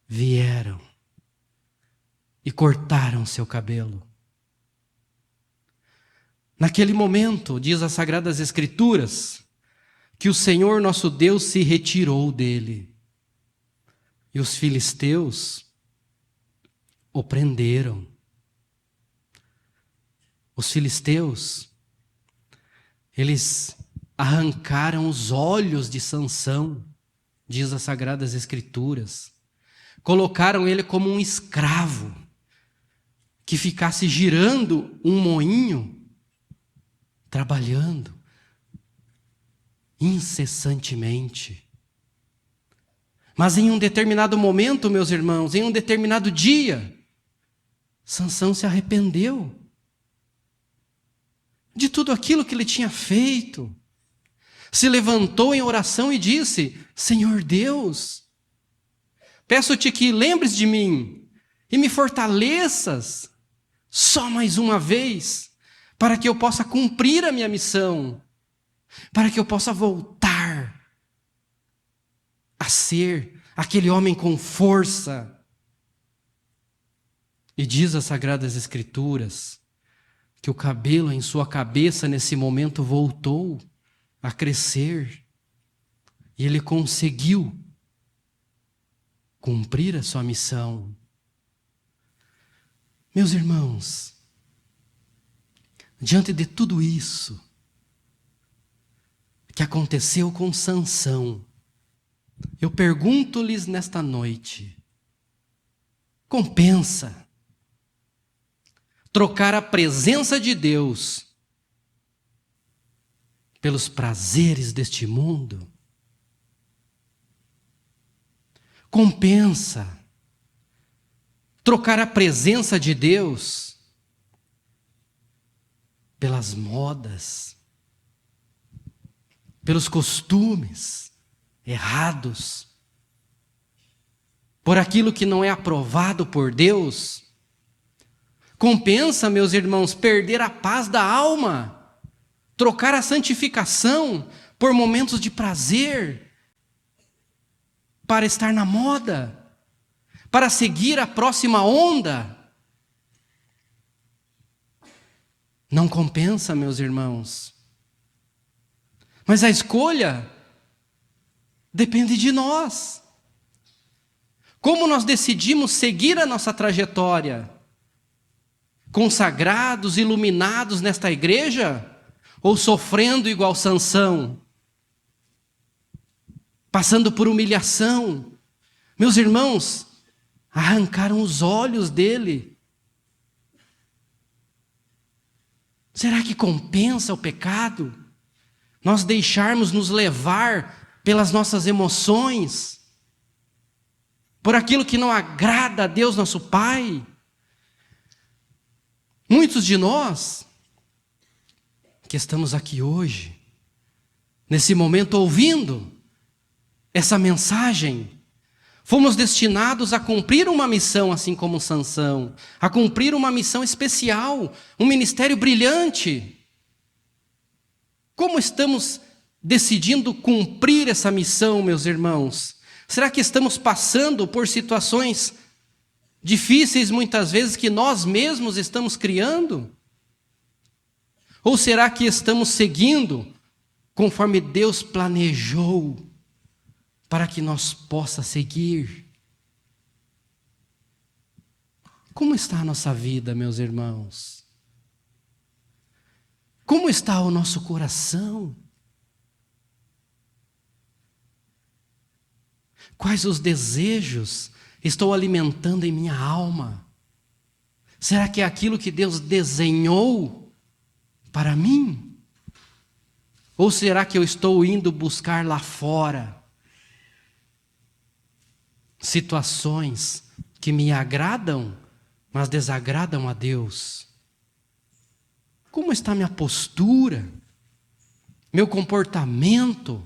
vieram e cortaram seu cabelo. Naquele momento, diz as Sagradas Escrituras, que o Senhor nosso Deus se retirou dele. E os filisteus o prenderam. Os filisteus, eles arrancaram os olhos de Sansão, diz as Sagradas Escrituras. Colocaram ele como um escravo, que ficasse girando um moinho, trabalhando incessantemente. Mas em um determinado momento, meus irmãos, em um determinado dia, Sansão se arrependeu de tudo aquilo que ele tinha feito. Se levantou em oração e disse: Senhor Deus, peço-te que lembres de mim e me fortaleças só mais uma vez, para que eu possa cumprir a minha missão, para que eu possa voltar a ser aquele homem com força. E diz as Sagradas Escrituras que o cabelo em sua cabeça nesse momento voltou a crescer e ele conseguiu cumprir a sua missão. Meus irmãos, diante de tudo isso que aconteceu com Sansão, eu pergunto-lhes nesta noite: compensa trocar a presença de Deus pelos prazeres deste mundo? Compensa trocar a presença de Deus pelas modas, pelos costumes errados, por aquilo que não é aprovado por Deus? Compensa, meus irmãos, perder a paz da alma, trocar a santificação por momentos de prazer, para estar na moda, para seguir a próxima onda? Não compensa, meus irmãos. Mas a escolha depende de nós. Como nós decidimos seguir a nossa trajetória? Consagrados, iluminados nesta igreja? Ou sofrendo igual Sansão? Passando por humilhação? Meus irmãos, arrancaram os olhos dele. Será que compensa o pecado? Nós deixarmos nos levar pelas nossas emoções, por aquilo que não agrada a Deus nosso Pai? Muitos de nós que estamos aqui hoje, nesse momento ouvindo essa mensagem, fomos destinados a cumprir uma missão, assim como Sansão, a cumprir uma missão especial, um ministério brilhante. Como estamos decidindo cumprir essa missão, meus irmãos? Será que estamos passando por situações difíceis, muitas vezes, que nós mesmos estamos criando? Ou será que estamos seguindo conforme Deus planejou para que nós possa seguir? Como está a nossa vida, meus irmãos? Como está o nosso coração? Quais os desejos estou alimentando em minha alma? Será que é aquilo que Deus desenhou para mim? Ou será que eu estou indo buscar lá fora situações que me agradam, mas desagradam a Deus? Como está minha postura, meu comportamento,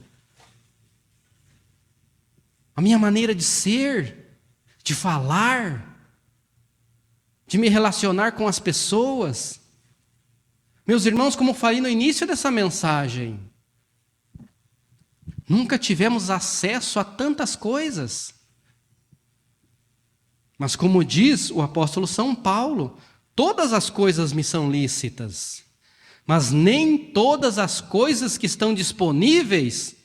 a minha maneira de ser, de falar, de me relacionar com as pessoas? Meus irmãos, como falei no início dessa mensagem, nunca tivemos acesso a tantas coisas. Mas como diz o apóstolo São Paulo, todas as coisas me são lícitas, mas nem todas as coisas que estão disponíveis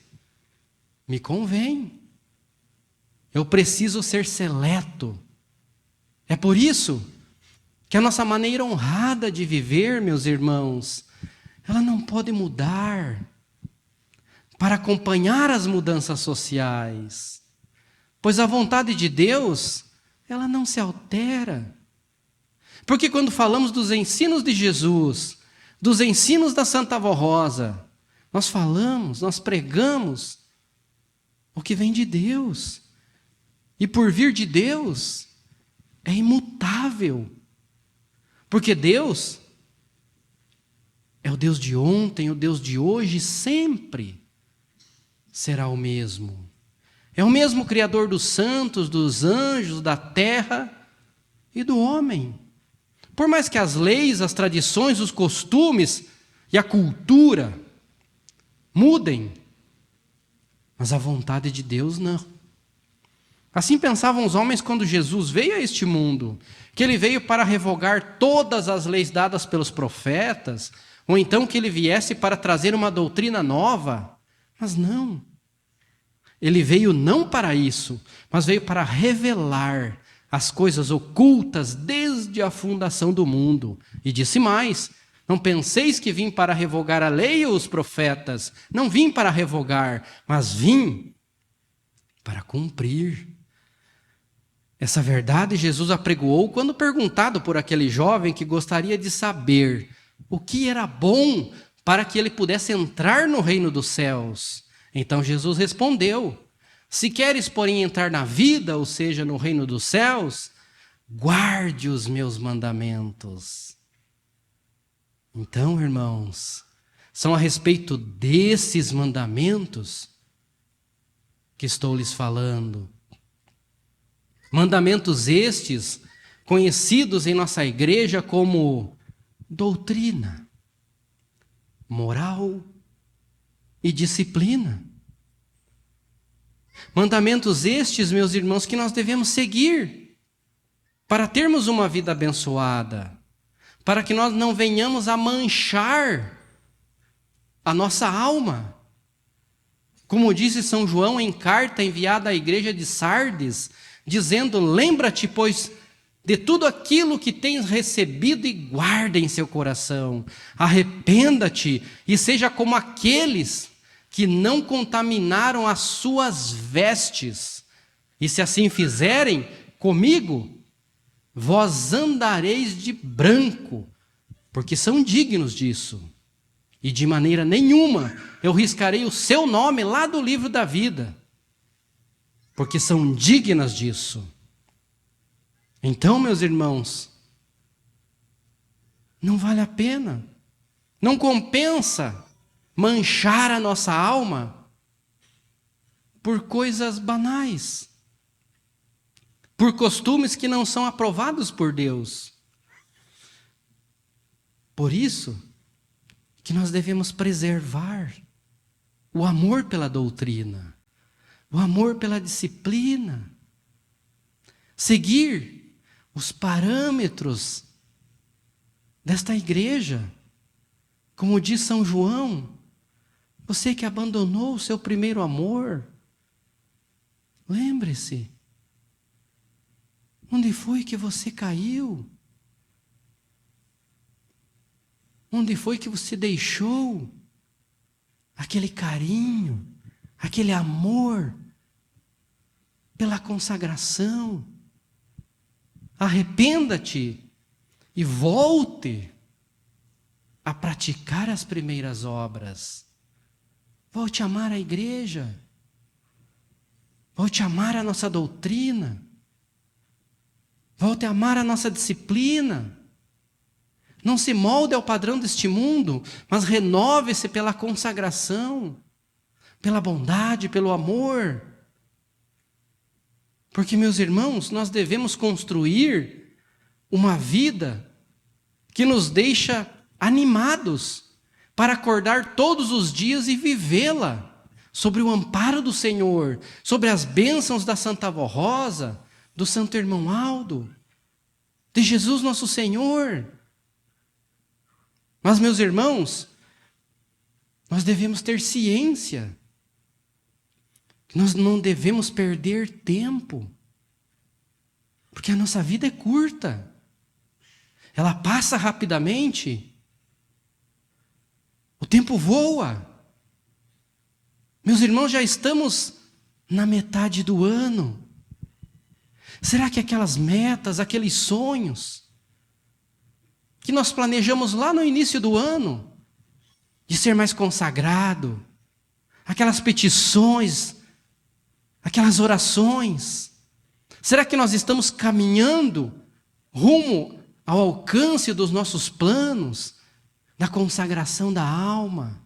me convêm. Eu preciso ser seleto. É por isso que a nossa maneira honrada de viver, meus irmãos, ela não pode mudar para acompanhar as mudanças sociais, pois a vontade de Deus, ela não se altera. Porque quando falamos dos ensinos de Jesus, dos ensinos da Santa Vó Rosa, nós falamos, nós pregamos o que vem de Deus. E por vir de Deus, é imutável. Porque Deus é o Deus de ontem, o Deus de hoje, sempre será o mesmo. É o mesmo Criador dos santos, dos anjos, da terra e do homem. Por mais que as leis, as tradições, os costumes e a cultura mudem, mas a vontade de Deus não. Assim pensavam os homens quando Jesus veio a este mundo, que ele veio para revogar todas as leis dadas pelos profetas, ou então que ele viesse para trazer uma doutrina nova. Mas não. Ele veio não para isso, mas veio para revelar as coisas ocultas desde a fundação do mundo. E disse mais: não penseis que vim para revogar a lei ou os profetas. Não vim para revogar, mas vim para cumprir. Essa verdade Jesus apregoou quando perguntado por aquele jovem que gostaria de saber o que era bom para que ele pudesse entrar no reino dos céus. Então Jesus respondeu: se queres, porém, entrar na vida, ou seja, no reino dos céus, guarde os meus mandamentos. Então, irmãos, são a respeito desses mandamentos que estou lhes falando. Mandamentos estes, conhecidos em nossa igreja como doutrina, moral e disciplina. Mandamentos estes, meus irmãos, que nós devemos seguir para termos uma vida abençoada, para que nós não venhamos a manchar a nossa alma. Como disse São João em carta enviada à igreja de Sardes, dizendo: lembra-te, pois, de tudo aquilo que tens recebido e guarda em seu coração. Arrependa-te e seja como aqueles que não contaminaram as suas vestes. E se assim fizerem, comigo, vós andareis de branco, porque são dignos disso. E de maneira nenhuma eu riscarei o seu nome lá do livro da vida, porque são dignas disso. Então, meus irmãos, não vale a pena, não compensa manchar a nossa alma por coisas banais, por costumes que não são aprovados por Deus. Por isso que nós devemos preservar o amor pela doutrina, o amor pela disciplina, seguir os parâmetros desta igreja. Como diz São João, você que abandonou o seu primeiro amor, lembre-se, onde foi que você caiu? Onde foi que você deixou aquele carinho, aquele amor pela consagração? Arrependa-te e volte a praticar as primeiras obras. Volte a amar a igreja. Volte a amar a nossa doutrina. Volte a amar a nossa disciplina. Não se molde ao padrão deste mundo, mas renove-se pela consagração, pela bondade, pelo amor. Porque, meus irmãos, nós devemos construir uma vida que nos deixa animados para acordar todos os dias e vivê-la sobre o amparo do Senhor, sobre as bênçãos da Santa Avó Rosa, do Santo Irmão Aldo, de Jesus nosso Senhor. Mas, meus irmãos, nós devemos ter ciência que nós não devemos perder tempo, porque a nossa vida é curta, ela passa rapidamente, o tempo voa. Meus irmãos, já estamos na metade do ano. Será que aquelas metas, aqueles sonhos que nós planejamos lá no início do ano, de ser mais consagrado, aquelas petições, aquelas orações, será que nós estamos caminhando rumo ao alcance dos nossos planos, da consagração da alma,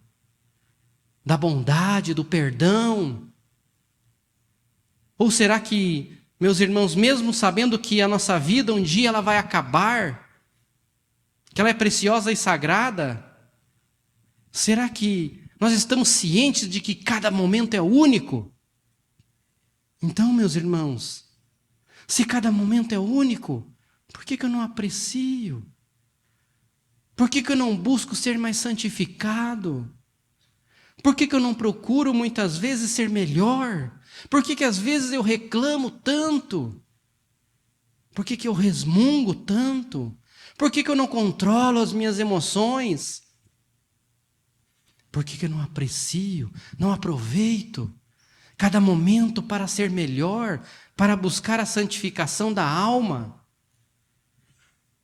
da bondade, do perdão? Ou será que, meus irmãos, mesmo sabendo que a nossa vida um dia ela vai acabar, que ela é preciosa e sagrada, será que nós estamos cientes de que cada momento é único? Então, meus irmãos, se cada momento é único, por que eu não aprecio? Por que eu não busco ser mais santificado? Por que eu não procuro muitas vezes ser melhor? Por que às vezes eu reclamo tanto? Por que eu resmungo tanto? Por que eu não controlo as minhas emoções? Por que eu não aprecio, não aproveito cada momento para ser melhor, para buscar a santificação da alma?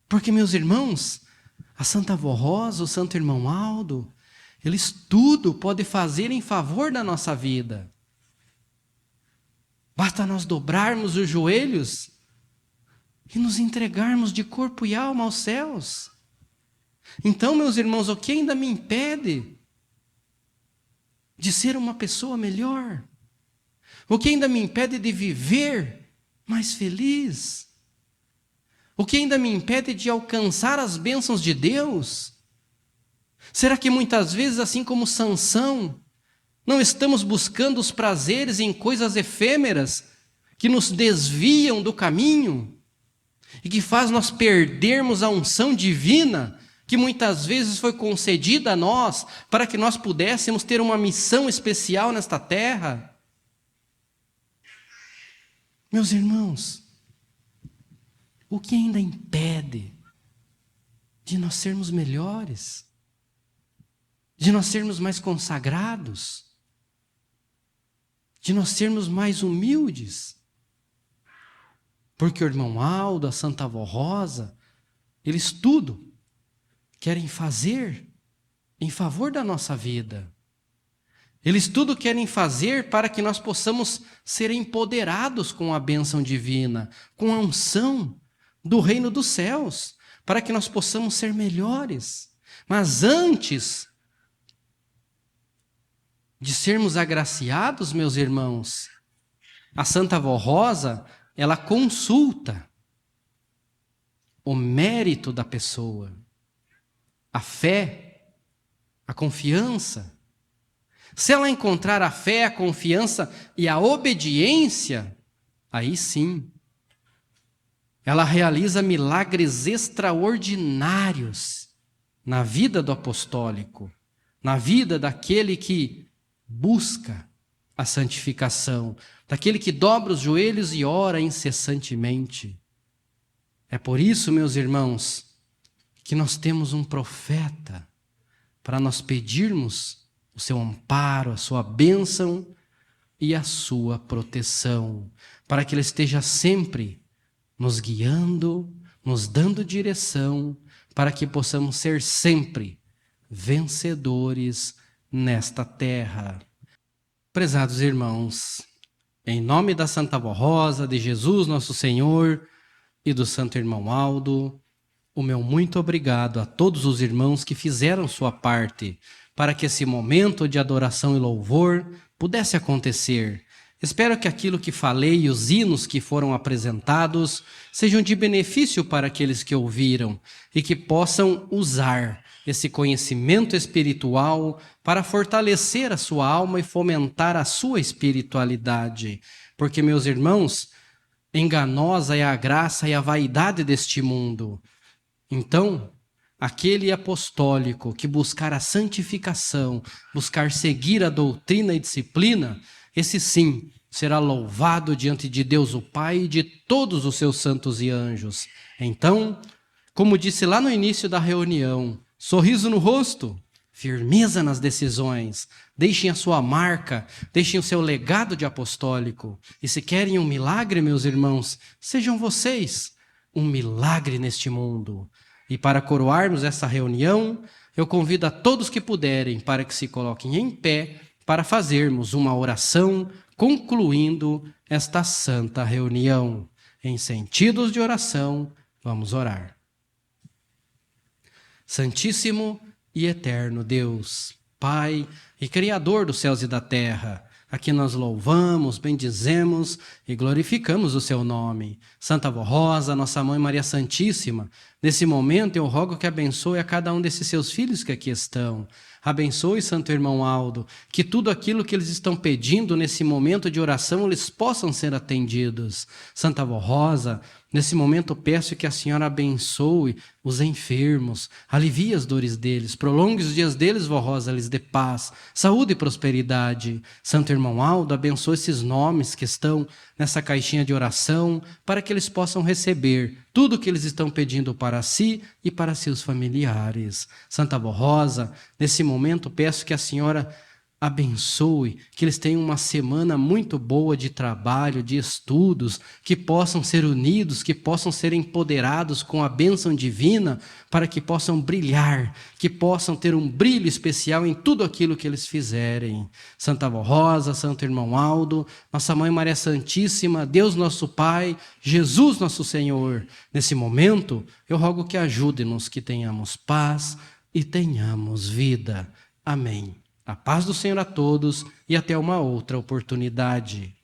Porque, meus irmãos, a Santa Avó Rosa, o Santo Irmão Aldo, eles tudo podem fazer em favor da nossa vida. Basta nós dobrarmos os joelhos e nos entregarmos de corpo e alma aos céus. Então, meus irmãos, o que ainda me impede de ser uma pessoa melhor? O que ainda me impede de viver mais feliz? O que ainda me impede de alcançar as bênçãos de Deus? Será que muitas vezes, assim como Sansão, não estamos buscando os prazeres em coisas efêmeras que nos desviam do caminho e que faz nós perdermos a unção divina que muitas vezes foi concedida a nós para que nós pudéssemos ter uma missão especial nesta terra? Meus irmãos, o que ainda impede de nós sermos melhores, de nós sermos mais consagrados, de nós sermos mais humildes? Porque o irmão Aldo, a Santa Avó Rosa, eles tudo querem fazer em favor da nossa vida. Eles tudo querem fazer para que nós possamos ser empoderados com a bênção divina, com a unção do reino dos céus, para que nós possamos ser melhores. Mas antes de sermos agraciados, meus irmãos, a Santa Vó Rosa, ela consulta o mérito da pessoa, a fé, a confiança. Se ela encontrar a fé, a confiança e a obediência, aí sim, ela realiza milagres extraordinários na vida do apostólico, na vida daquele que busca a santificação, daquele que dobra os joelhos e ora incessantemente. É por isso, meus irmãos, que nós temos um profeta para nós pedirmos o seu amparo, a sua bênção e a sua proteção, para que ele esteja sempre nos guiando, nos dando direção, para que possamos ser sempre vencedores nesta terra. Prezados irmãos, em nome da Santa Vó Rosa, de Jesus nosso Senhor e do Santo Irmão Aldo, o meu muito obrigado a todos os irmãos que fizeram sua parte para que esse momento de adoração e louvor pudesse acontecer. Espero que aquilo que falei e os hinos que foram apresentados sejam de benefício para aqueles que ouviram e que possam usar esse conhecimento espiritual para fortalecer a sua alma e fomentar a sua espiritualidade. Porque, meus irmãos, enganosa é a graça e a vaidade deste mundo. Então, aquele apostólico que buscar a santificação, buscar seguir a doutrina e disciplina, esse sim será louvado diante de Deus o Pai e de todos os seus santos e anjos. Então, como disse lá no início da reunião, sorriso no rosto, firmeza nas decisões, deixem a sua marca, deixem o seu legado de apostólico. E se querem um milagre, meus irmãos, sejam vocês um milagre neste mundo. E para coroarmos essa reunião, eu convido a todos que puderem para que se coloquem em pé para fazermos uma oração concluindo esta santa reunião. Em sentidos de oração, vamos orar. Santíssimo e eterno Deus, Pai e Criador dos céus e da terra, aqui nós louvamos, bendizemos e glorificamos o seu nome. Santa Vó Rosa, nossa Mãe Maria Santíssima, nesse momento eu rogo que abençoe a cada um desses seus filhos que aqui estão. Abençoe, Santo Irmão Aldo, que tudo aquilo que eles estão pedindo nesse momento de oração, eles possam ser atendidos. Santa Vó Rosa, nesse momento peço que a Senhora abençoe os enfermos, alivie as dores deles, prolongue os dias deles, Vó Rosa, lhes dê paz, saúde e prosperidade. Santo Irmão Aldo, abençoe esses nomes que estão nessa caixinha de oração, para que eles possam receber tudo o que eles estão pedindo para si e para seus familiares. Santa Vó Rosa, nesse momento peço que a Senhora abençoe, que eles tenham uma semana muito boa de trabalho, de estudos, que possam ser unidos, que possam ser empoderados com a bênção divina, para que possam brilhar, que possam ter um brilho especial em tudo aquilo que eles fizerem. Santa Vó Rosa, Santo Irmão Aldo, nossa Mãe Maria Santíssima, Deus nosso Pai, Jesus nosso Senhor, nesse momento eu rogo que ajude-nos, que tenhamos paz e tenhamos vida. Amém. A paz do Senhor a todos e até uma outra oportunidade.